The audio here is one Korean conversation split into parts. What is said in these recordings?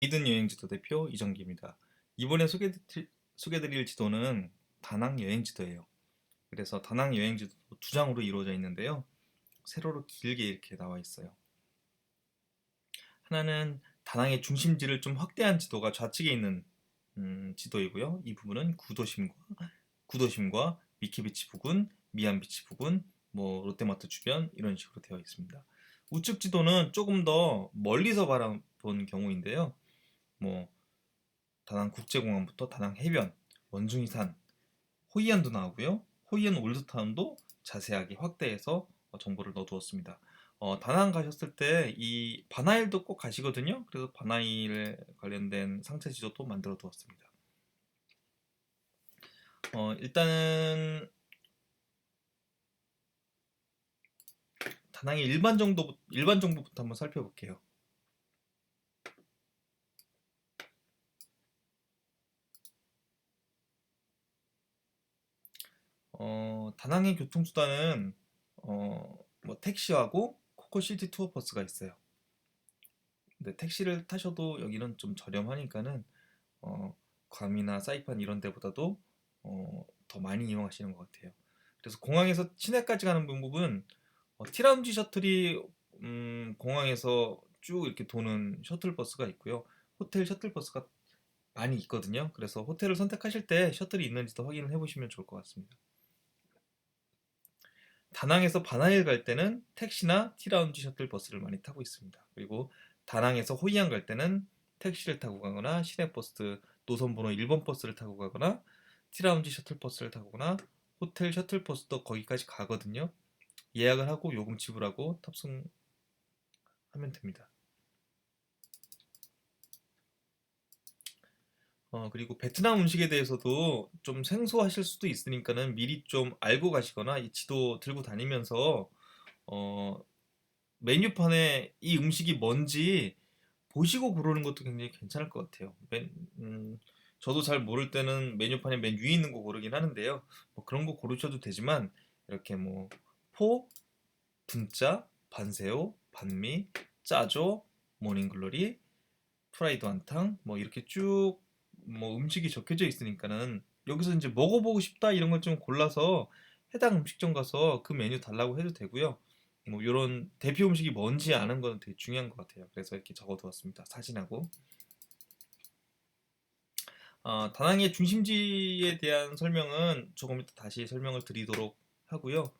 이든 여행지도 대표 이정기입니다. 이번에 소개드릴 지도는 다낭 여행지도예요. 그래서 다낭 여행지도 두 장으로 이루어져 있는데요. 세로로 길게 이렇게 나와 있어요. 하나는 다낭의 중심지를 좀 확대한 지도가 좌측에 있는 지도이고요. 이 부분은 구도심과 미키비치 부근, 미안비치 부근, 뭐 롯데마트 주변 이런 식으로 되어 있습니다. 우측 지도는 조금 더 멀리서 바라본 경우인데요. 뭐 다낭 국제공항부터 다낭 해변, 원숭이산, 호이안도 나오고요. 호이안 올드타운도 자세하게 확대해서 정보를 넣어두었습니다. 다낭 가셨을 때 이 바나일도 꼭 가시거든요. 그래서 바나일 관련된 상세 지도도 만들어 두었습니다. 일단은 다낭의 일반 정보부터 한번 살펴볼게요. 다낭의 교통수단은 뭐 택시하고 코코시티 투어버스가 있어요. 근데 택시를 타셔도 여기는 좀 저렴하니까는 어, 괌이나 사이판 이런 데보다도 더 많이 이용하시는 것 같아요. 그래서 공항에서 시내까지 가는 방법은 티라움지 셔틀이 공항에서 쭉 이렇게 도는 셔틀버스가 있고요. 호텔 셔틀버스가 많이 있거든요. 그래서 호텔을 선택하실 때 셔틀이 있는지도 확인을 해보시면 좋을 것 같습니다. 다낭에서 바나일 갈 때는 택시나 티라운지 셔틀버스를 많이 타고 있습니다. 그리고 다낭에서 호이안 갈 때는 택시를 타고 가거나 시내버스 노선번호 1번 버스를 타고 가거나 티라운지 셔틀버스를 타거나 호텔 셔틀버스도 거기까지 가거든요. 예약을 하고 요금 지불하고 탑승하면 됩니다. 그리고 베트남 음식에 대해서도 좀 생소하실 수도 있으니까는 미리 좀 알고 가시거나 이 지도 들고 다니면서 어, 메뉴판에 이 음식이 뭔지 보시고 고르는 것도 굉장히 괜찮을 것 같아요. 저도 잘 모를 때는 메뉴판에 맨 위에 있는 거 고르긴 하는데요. 뭐 그런 거 고르셔도 되지만 이렇게 뭐 포, 분짜, 반새우, 반미, 짜조, 모닝글로리, 프라이드 완탕 뭐 이렇게 쭉 뭐 음식이 적혀져 있으니까는 여기서 이제 먹어보고 싶다 이런 걸 좀 골라서 해당 음식점 가서 그 메뉴 달라고 해도 되고요. 뭐 이런 대표 음식이 뭔지 아는 건 되게 중요한 것 같아요. 그래서 이렇게 적어두었습니다. 사진하고. 다낭의 중심지에 대한 설명은 조금 이따 다시 설명을 드리도록 하고요.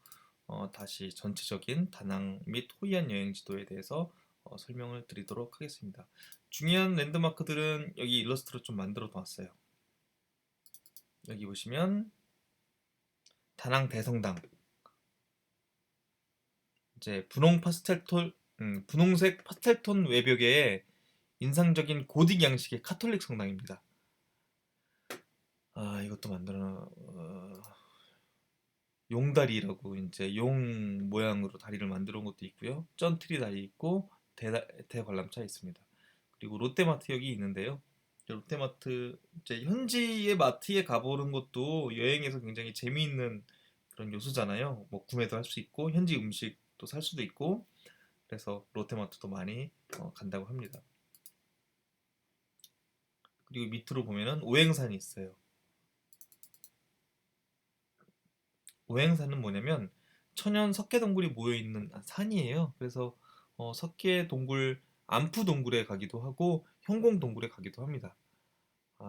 다시 전체적인 다낭 및 호이안 여행 지도에 대해서 설명을 드리도록 하겠습니다. 중요한 랜드마크들은 여기 일러스트로 좀 만들어 놨어요. 여기 보시면 다낭 대성당, 이제 분홍색 파스텔톤 외벽에 인상적인 고딕 양식의 카톨릭 성당입니다. 이것도 용다리라고 이제 용 모양으로 다리를 만들어 온 것도 있고요. 쩐트리 다리 있고 대관람차 있습니다. 그리고 롯데마트 여기 있는데요. 롯데마트 이제 현지의 마트에 가보는 것도 여행에서 굉장히 재미있는 그런 요소잖아요. 뭐 구매도 할 수 있고 현지 음식도 살 수도 있고 그래서 롯데마트도 많이 간다고 합니다. 그리고 밑으로 보면은 오행산이 있어요. 오행산은 뭐냐면 천연 석회동굴이 모여 있는 산이에요. 그래서 석회동굴 안푸동굴에 가기도 하고 형공동굴에 가기도 합니다.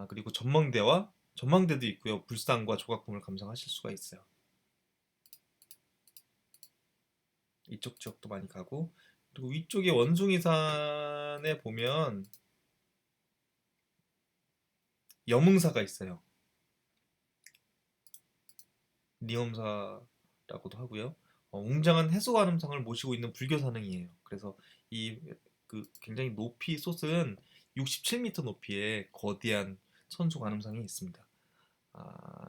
그리고 전망대도 있고요. 불상과 조각금을 감상하실 수가 있어요. 이쪽 지역도 많이 가고 그리고 위쪽에 원숭이산에 보면 염흥사가 있어요. 리엄사라고도 하고요. 웅장한 해수관음상을 모시고 있는 불교 산행이에요. 그래서 이 그 굉장히 높이 솟은 67m 높이의 거대한 천수 관음상이 있습니다.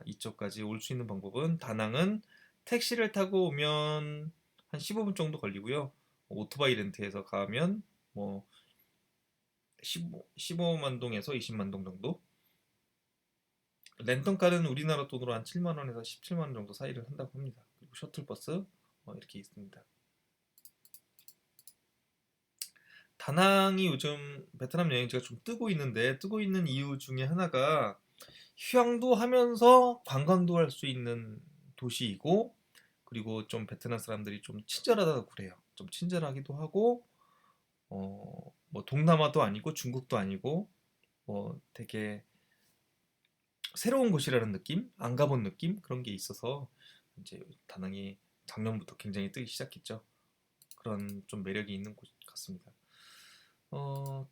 이쪽까지 올 수 있는 방법은 다낭은 택시를 타고 오면 한 15분 정도 걸리고요. 오토바이 렌트해서 가면 뭐 15만 동에서 20만 동 정도. 렌터카는 우리나라 돈으로 한 7만 원에서 17만 원 정도 사이를 한다고 합니다. 그리고 셔틀버스 이렇게 있습니다. 다낭이 요즘 베트남 여행지가 좀 뜨고 있는데 뜨고 있는 이유 중에 하나가 휴양도 하면서 관광도 할 수 있는 도시이고 그리고 좀 베트남 사람들이 좀 친절하다고 그래요. 좀 친절하기도 하고 뭐 동남아도 아니고 중국도 아니고 뭐 되게 새로운 곳이라는 느낌? 안 가본 느낌? 그런 게 있어서 이제 다낭이 작년부터 굉장히 뜨기 시작했죠. 그런 좀 매력이 있는 곳 같습니다. 어,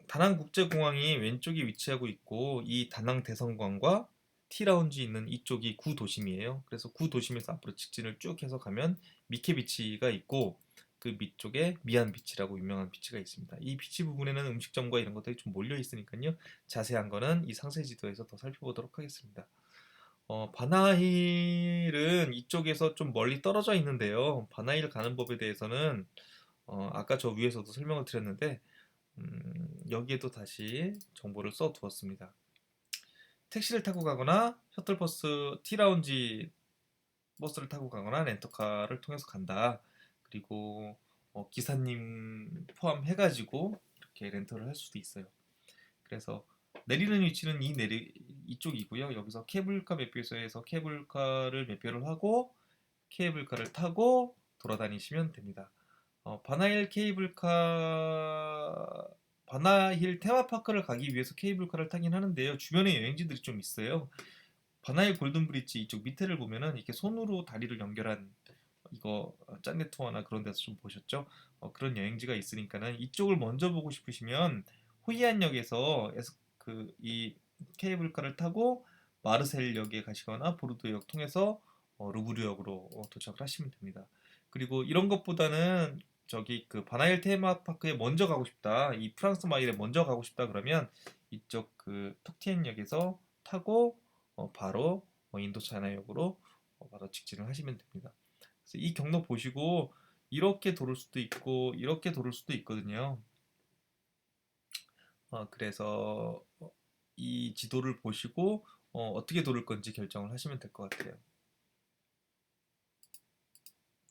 다낭국제공항이 왼쪽에 위치하고 있고 이 다낭 대성관과 T라운지 있는 이쪽이 구도심이에요. 그래서 구도심에서 앞으로 직진을 쭉 해서 가면 미케비치가 있고 그 밑쪽에 미안비치라고 유명한 비치가 있습니다. 이 비치 부분에는 음식점과 이런 것들이 좀 몰려 있으니까요. 자세한 거는 이 상세 지도에서 더 살펴보도록 하겠습니다. 바나힐은 이쪽에서 좀 멀리 떨어져 있는데요. 바나힐 가는 법에 대해서는 아까 저 위에서도 설명을 드렸는데 여기에도 다시 정보를 써 두었습니다. 택시를 타고 가거나 셔틀버스 T라운지 버스를 타고 가거나 렌터카를 통해서 간다. 그리고 기사님 포함해가지고 이렇게 렌터를 할 수도 있어요. 그래서 내리는 위치는 이쪽이고요. 여기서 케이블카 매표소에서 케이블카를 매표를 하고 케이블카를 타고 돌아다니시면 됩니다. 바나힐 케이블카 바나힐 테마파크를 가기 위해서 케이블카를 타긴 하는데요. 주변에 여행지들이 좀 있어요. 바나힐 골든 브릿지 이쪽 밑에를 보면은 이렇게 손으로 다리를 연결한 이거 짠내 투어나 그런 데서 좀 보셨죠? 그런 여행지가 있으니까는 이쪽을 먼저 보고 싶으시면 호이안역에서 그이 케이블카를 타고 마르셀역에 가시거나 보르도역 통해서 루브르역으로 도착을 하시면 됩니다. 그리고 이런 것보다는 저기 그 바나일 테마파크에 먼저 가고 싶다. 이 프랑스 마일에 먼저 가고 싶다 그러면 이쪽 그 톡티엔역에서 타고 바로 인도차이나역으로 바로 직진을 하시면 됩니다. 그래서 이 경로 보시고 이렇게 도를 수도 있고 이렇게 도를 수도 있거든요. 그래서 이 지도를 보시고 떻게 도를 건지 결정을 하시면 될 것 같아요.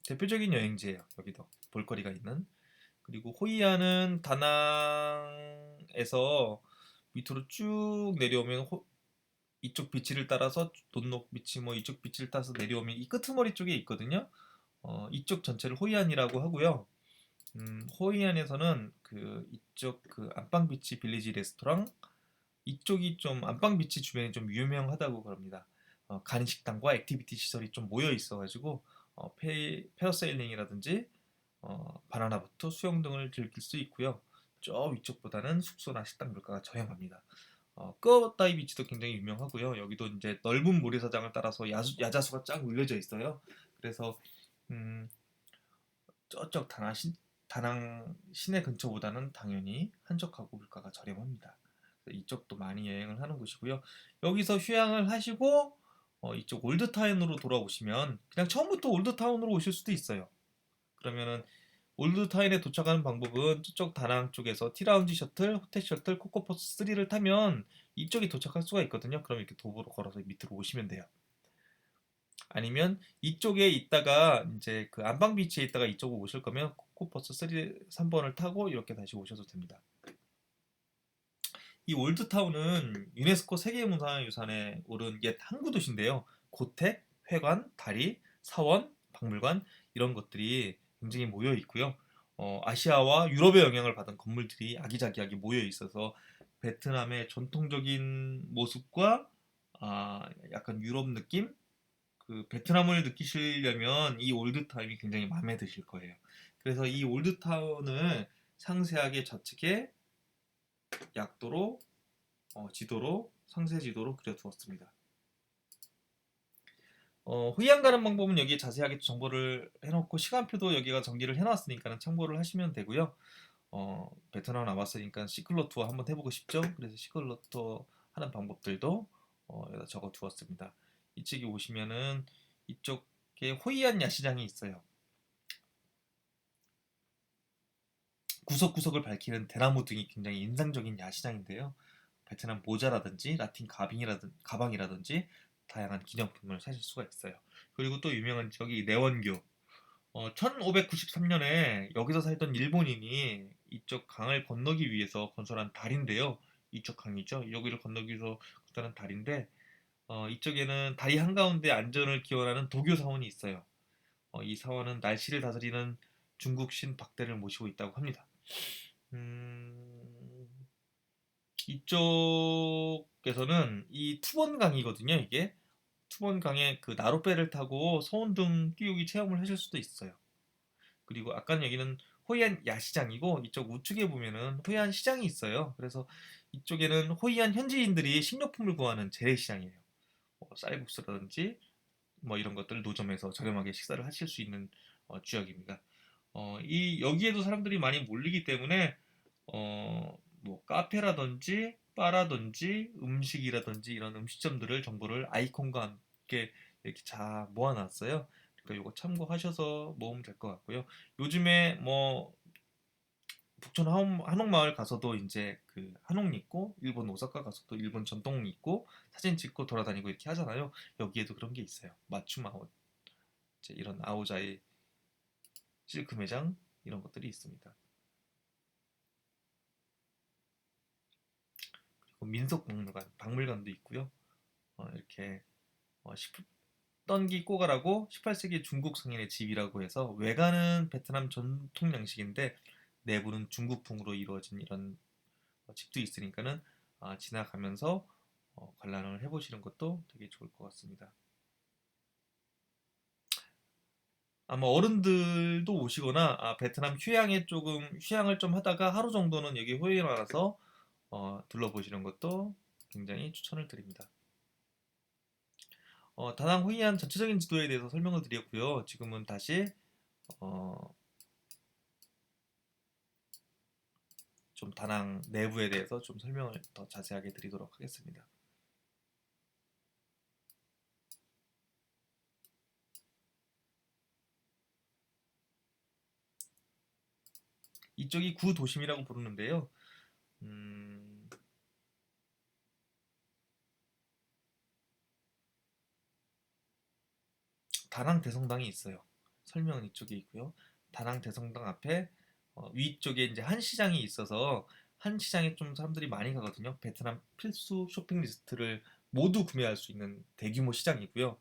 대표적인 여행지예요. 여기도 볼거리가 있는. 그리고 호이안은 다낭에서 밑으로 쭉 내려오면 이쪽 비치를 따라서 돈록 비치 뭐 이쪽 비치를 따라서 내려오면 이 끄트머리 쪽에 있거든요. 이쪽 전체를 호이안이라고 하고요. 호이안에서는 그 이쪽 그 안방 비치 빌리지 레스토랑 이쪽이 좀 안방 비치 주변이 좀 유명하다고 그럽니다. 간식당과 액티비티 시설이 좀 모여 있어가지고 패러세일링이라든지 바나나 보트, 수영 등을 즐길 수 있고요. 저 위쪽보다는 숙소나 식당 물가가 저렴합니다. 끄어다이 비치도 굉장히 유명하고요. 여기도 이제 넓은 모래사장을 따라서 야자수가 쫙 울려져 있어요. 그래서 음, 저쪽 다낭 시내 근처보다는 당연히 한적하고 물가가 저렴합니다. 이쪽도 많이 여행을 하는 곳이고요. 여기서 휴양을 하시고 이쪽 올드타운으로 돌아오시면 그냥 처음부터 올드타운으로 오실 수도 있어요. 그러면은 올드타운에 도착하는 방법은 저쪽 다낭 쪽에서 티라운지 셔틀, 호텔 셔틀, 코코버스 3를 타면 이쪽에 도착할 수가 있거든요. 그럼 이렇게 도보로 걸어서 밑으로 오시면 돼요. 아니면 이쪽에 있다가 이제 그 안방 비치에 있다가 이쪽으로 오실 거면 코코버스 3번을 타고 이렇게 다시 오셔도 됩니다. 이 올드타운은 유네스코 세계문화유산에 오른 옛 항구 도시인데요. 고택, 회관, 다리, 사원, 박물관 이런 것들이 굉장히 모여 있고요. 아시아와 유럽의 영향을 받은 건물들이 아기자기하게 모여 있어서 베트남의 전통적인 모습과 약간 유럽 느낌? 그 베트남을 느끼시려면 이 올드타운이 굉장히 마음에 드실 거예요. 그래서 이 올드타운을 상세하게 좌측에 약도로 지도로 상세 지도로 그려두었습니다. 후이안 가는 방법은 여기에 자세하게 정보를 해놓고 시간표도 여기가 정리를 해놨으니까 참고를 하시면 되고요. 베트남 와봤으니까 시클로 투어 한번 해보고 싶죠? 그래서 시클로 투어 하는 방법들도 여기다 적어두었습니다. 이쪽에 오시면은 이쪽에 호이안 야시장이 있어요. 구석구석을 밝히는 대나무 등이 굉장히 인상적인 야시장인데요. 베트남 모자라든지 라틴 가방이라든지 다양한 기념품을 사실 수가 있어요. 그리고 또 유명한 지역이 내원교. 1593년에 여기서 살던 일본인이 이쪽 강을 건너기 위해서 건설한 다리인데요. 이쪽 강이죠. 여기를 건너기 위해서 건설한 다리인데, 이쪽에는 다리 한가운데 안전을 기원하는 도교 사원이 있어요. 이 사원은 날씨를 다스리는 중국 신 박대를 모시고 있다고 합니다. 음, 이쪽에서는 이 투번강이거든요, 이게. 투번강에 그 나룻배를 타고 서운등 띄우기 체험을 하실 수도 있어요. 그리고 아까는 여기는 호이안 야시장이고 이쪽 우측에 보면은 호이안 시장이 있어요. 그래서 이쪽에는 호이안 현지인들이 식료품을 구하는 재래시장이에요. 쌀국수라든지 뭐 이런 것들 노점에서 저렴하게 식사를 하실 수 있는 지역입니다. 이 여기에도 사람들이 많이 몰리기 때문에 뭐 카페라든지 바라든지 음식이라든지 이런 음식점들을 정보를 아이콘과 함께 이렇게 잘 모아놨어요. 그러니까 이거 참고하셔서 모으면 될 것 같고요. 요즘에 뭐 북촌 한옥마을 가서도 이제 그 한옥 있고 일본 오사카 가서도 일본 전통 있고 사진 찍고 돌아다니고 이렇게 하잖아요. 여기에도 그런 게 있어요. 맞춤 아웃 이제 이런 아오자이 실크 매장 이런 것들이 있습니다. 그리고 박물관도 있고요. 이렇게 10던기 꼬가라고 18세기 중국 상인의 집이라고 해서 외관은 베트남 전통 양식인데 내부는 중국풍으로 이루어진 이런 집도 있으니까는 지나가면서 관람을 해보시는 것도 되게 좋을 것 같습니다. 아마 어른들도 오시거나 베트남 휴양에 조금 휴양을 좀 하다가 하루 정도는 여기 호이안 와서 둘러보시는 것도 굉장히 추천을 드립니다. 다낭 호이안 전체적인 지도에 대해서 설명을 드렸고요. 지금은 다시 어, 좀 다낭 내부에 대해서 좀 설명을 더 자세하게 드리도록 하겠습니다. 이쪽이 구도심이라고 부르는데요. 음, 다낭 대성당이 있어요. 설명은 이쪽에 있고요. 다낭 대성당 앞에 위쪽에 이제 한 시장이 있어서 한 시장에 좀 사람들이 많이 가거든요. 베트남 필수 쇼핑 리스트를 모두 구매할 수 있는 대규모 시장이고요.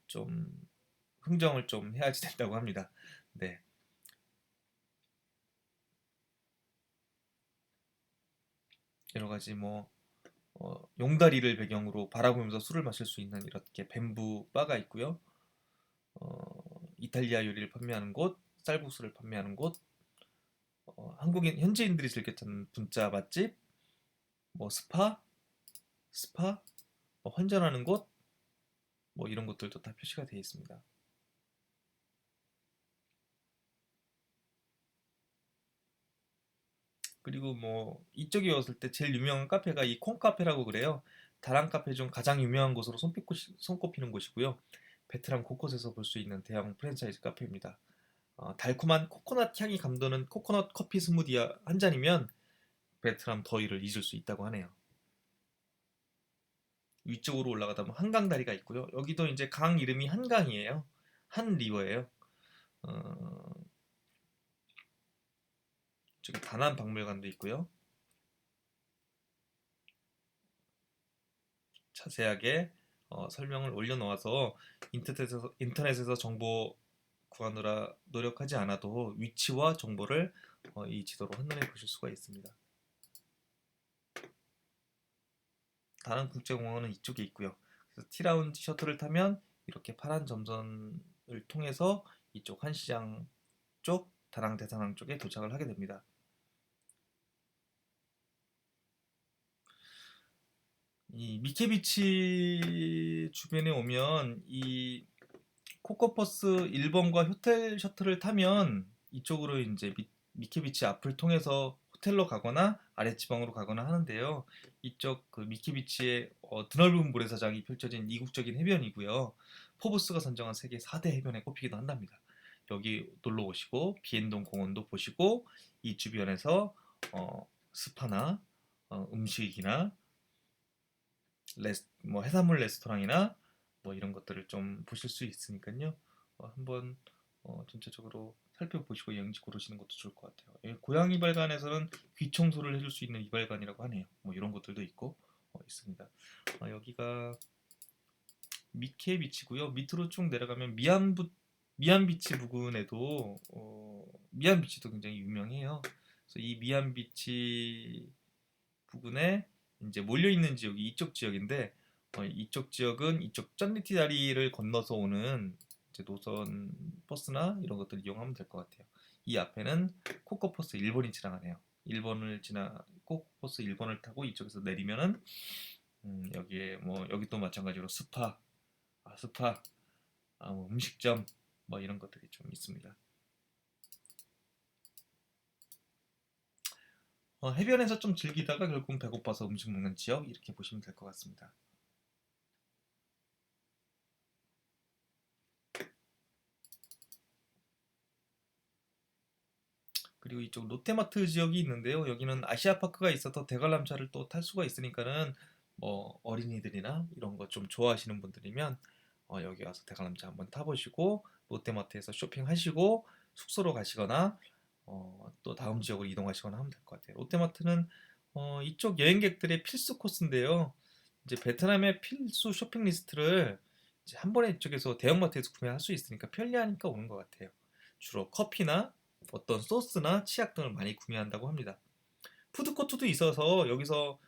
좀 흥정을 좀 해야지 된다고 합니다. 네. 여러 가지 뭐 용다리를 배경으로 바라보면서 술을 마실 수 있는 이렇게 뱀부 바가 있고요. 이탈리아 요리를 판매하는 곳, 쌀국수를 판매하는 곳, 한국인 현지인들이 즐겨 찾는 분짜 맛집, 뭐 스파, 뭐 환전하는 곳, 뭐 이런 것들도 다 표시가 되어 있습니다. 그리고 뭐 이쪽에 왔을 때 제일 유명한 카페가 이 콩카페라고 그래요. 다랑 카페 중 가장 유명한 곳으로 손꼽히는 곳이고요. 베트남 곳곳에서 볼 수 있는 대형 프랜차이즈 카페입니다. 달콤한 코코넛 향이 감도는 코코넛 커피 스무디 한 잔이면 베트남 더위를 잊을 수 있다고 하네요. 위쪽으로 올라가다 보면 한강 다리가 있고요. 여기도 이제 강 이름이 한강이에요. 한 리버예요. 어, 저기 다낭 박물관도 있고요. 자세하게 설명을 올려놓아서 인터넷에서 정보 구하느라 노력하지 않아도 위치와 정보를 이 지도로 한눈에 보실 수가 있습니다. 다낭 국제공원은 이쪽에 있고요. 그래서 T라운지 셔틀을 타면 이렇게 파란 점선을 통해서 이쪽 한시장 쪽, 다낭 대사항 쪽에 도착을 하게 됩니다. 이 미케비치 주변에 오면 이 코코버스 1번과 호텔 셔틀을 타면 이쪽으로 이제 미케비치 앞을 통해서 호텔로 가거나 아랫지방으로 가거나 하는데요. 이쪽 그 미케비치의 드넓은 모래사장이 펼쳐진 이국적인 해변이고요. 포브스가 선정한 세계 4대 해변에 꼽히기도 한답니다. 여기 놀러 오시고 비엔동 공원도 보시고 이 주변에서 스파나 음식이나 뭐 해산물 레스토랑이나 뭐 이런 것들을 좀 보실 수 있으니까요. 한번 전체적으로 살펴보시고 여행지 고르시는 것도 좋을 것 같아요. 고양 이발관에서는 귀 청소를 해줄 수 있는 이발관이라고 하네요. 뭐 이런 것들도 있고 있습니다. 여기가 미케 비치고요. 밑으로 쭉 내려가면 미안 비치 부근에도 미안 비치도 굉장히 유명해요. 그래서 이 미안 비치 부근에 이제 몰려 있는 지역이 이쪽 지역인데 이쪽 지역은 이쪽 짠리티 다리를 건너서 오는 이제 노선 버스나 이런 것들 이용하면 될 것 같아요. 이 앞에는 코코버스 1번이 지나가네요. 1번을 지나 코코버스 1번을 타고 이쪽에서 내리면은 여기에 뭐 여기 또 마찬가지로 스파, 뭐 음식점 뭐 이런 것들이 좀 있습니다. 해변에서 좀 즐기다가 결국은 배고파서 음식 먹는 지역 이렇게 보시면 될 것 같습니다. 그리고 이쪽 롯데마트 지역이 있는데요. 여기는 아시아파크가 있어서 대관람차를 또 탈 수가 있으니까는 뭐 어린이들이나 이런 거 좀 좋아하시는 분들이면 여기 와서 대관람차 한번 타보시고 롯데마트에서 쇼핑하시고 숙소로 가시거나 또 다음 지역으로 이동하시거나 하면 될 것 같아요. 롯데마트는 이쪽 여행객들의 필수 코스인데요. 이제 베트남의 필수 쇼핑 리스트를 이제 한 번에 이쪽에서 대형마트에서 구매할 수 있으니까 편리하니까 오는 것 같아요. 주로 커피나 어떤 소스나 치약 등을 많이 구매한다고 합니다. 푸드코트도 있어서 여기서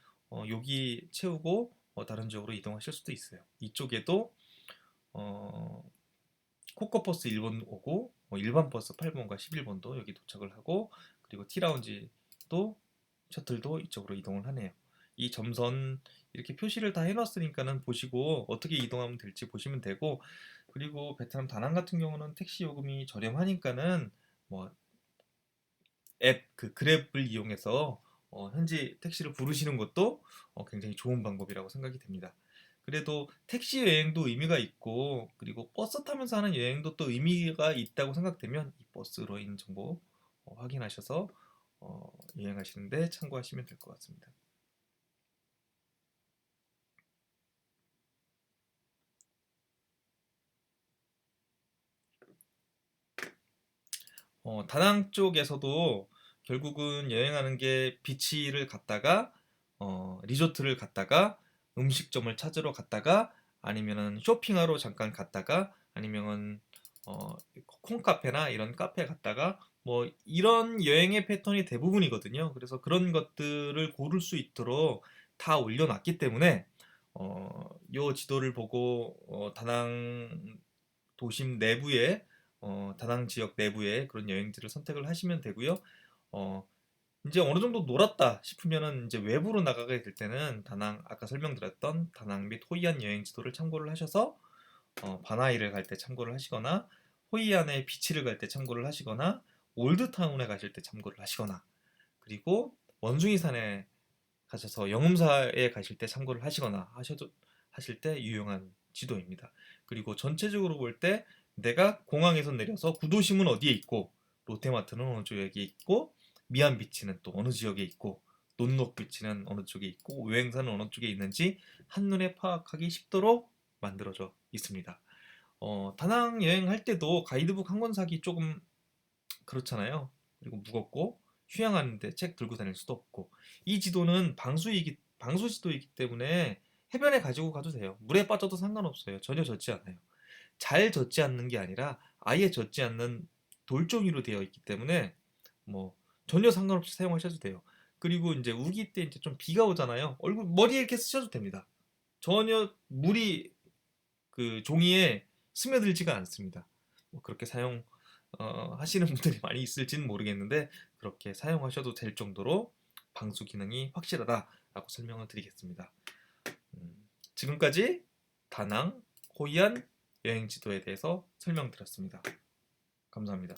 요기 채우고 다른 지역으로 이동하실 수도 있어요. 이쪽에도 어, 코코버스 1번 오고 일반 버스 8번과 11번도 여기 도착을 하고 그리고 T라운지도 셔틀도 이쪽으로 이동을 하네요. 이 점선 이렇게 표시를 다 해놨으니까는 보시고 어떻게 이동하면 될지 보시면 되고 그리고 베트남 다낭 같은 경우는 택시 요금이 저렴하니까는 뭐 앱 그 그랩을 이용해서 현지 택시를 부르시는 것도 굉장히 좋은 방법이라고 생각이 됩니다. 그래도 택시 여행도 의미가 있고 그리고 버스 타면서 하는 여행도 또 의미가 있다고 생각되면 이 버스로인 정보 확인하셔서 여행하시는데 참고하시면 될 것 같습니다. 다낭 쪽에서도 결국은 여행하는 게 비치를 갔다가 리조트를 갔다가 음식점을 찾으러 갔다가 아니면은 쇼핑하러 잠깐 갔다가 아니면은 콩카페나 이런 카페 갔다가 뭐 이런 여행의 패턴이 대부분이거든요. 그래서 그런 것들을 고를 수 있도록 다 올려놨기 때문에 요 지도를 보고 다낭 도심 내부에 다낭 지역 내부에 그런 여행지를 선택을 하시면 되고요. 어, 이제 어느 정도 놀았다 싶으면은 이제 외부로 나가게 될 때는 다낭 아까 설명드렸던 다낭 및 호이안 여행 지도를 참고를 하셔서 바나이를 갈 때 참고를 하시거나 호이안의 비치를 갈 때 참고를 하시거나 올드타운에 가실 때 참고를 하시거나 그리고 원숭이산에 가셔서 영음사에 가실 때 참고를 하시거나 하실 때 유용한 지도입니다. 그리고 전체적으로 볼 때 내가 공항에서 내려서 구도심은 어디에 있고 롯데마트는 어느 지역에 있고 미안 비치는 또 어느 지역에 있고 논록 비치는 어느 쪽에 있고 외행사는 어느 쪽에 있는지 한눈에 파악하기 쉽도록 만들어져 있습니다. 다낭 여행할 때도 가이드북 한 권 사기 조금 그렇잖아요. 그리고 무겁고 휴양하는데 책 들고 다닐 수도 없고 이 지도는 방수 지도이기 때문에 해변에 가지고 가도 돼요. 물에 빠져도 상관없어요. 전혀 젖지 않아요. 잘 젖지 않는 게 아니라 아예 젖지 않는 돌종이로 되어 있기 때문에 뭐 전혀 상관없이 사용하셔도 돼요. 그리고 이제 우기 때 이제 좀 비가 오잖아요. 얼굴 머리에 이렇게 쓰셔도 됩니다. 전혀 물이 그 종이에 스며들지가 않습니다. 뭐 그렇게 하시는 분들이 많이 있을지는 모르겠는데 그렇게 사용하셔도 될 정도로 방수 기능이 확실하다라고 설명을 드리겠습니다. 지금까지 다낭, 호이안 여행 지도에 대해서 설명드렸습니다. 감사합니다.